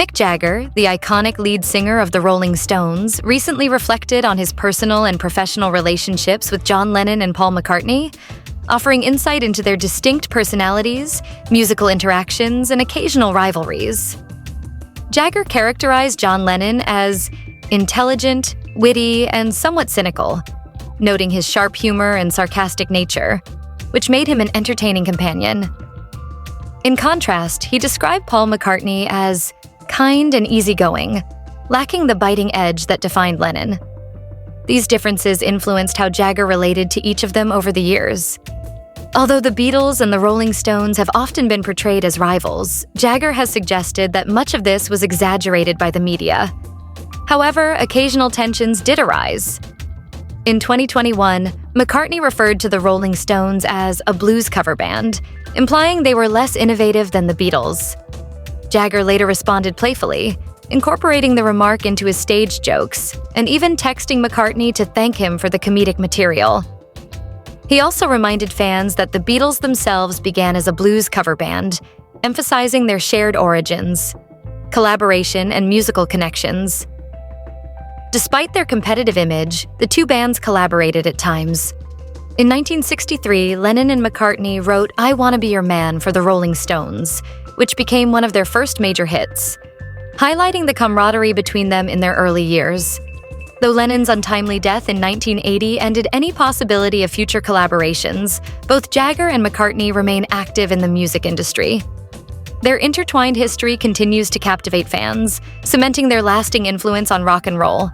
Mick Jagger, the iconic lead singer of the Rolling Stones, recently reflected on his personal and professional relationships with John Lennon and Paul McCartney, offering insight into their distinct personalities, musical interactions, and occasional rivalries. Jagger characterized John Lennon as intelligent, witty, and somewhat cynical, noting his sharp humor and sarcastic nature, which made him an entertaining companion. In contrast, he described Paul McCartney as kind and easygoing, lacking the biting edge that defined Lennon. These differences influenced how Jagger related to each of them over the years. Although the Beatles and the Rolling Stones have often been portrayed as rivals, Jagger has suggested that much of this was exaggerated by the media. However, occasional tensions did arise. In 2021, McCartney referred to the Rolling Stones as a blues cover band, implying they were less innovative than the Beatles. Jagger later responded playfully, incorporating the remark into his stage jokes, and even texting McCartney to thank him for the comedic material. He also reminded fans that the Beatles themselves began as a blues cover band, emphasizing their shared origins, collaboration, and musical connections. Despite their competitive image, the two bands collaborated at times. In 1963, Lennon and McCartney wrote "I Wanna Be Your Man" for the Rolling Stones, which became one of their first major hits, highlighting the camaraderie between them in their early years. Though Lennon's untimely death in 1980 ended any possibility of future collaborations, both Jagger and McCartney remain active in the music industry. Their intertwined history continues to captivate fans, cementing their lasting influence on rock and roll.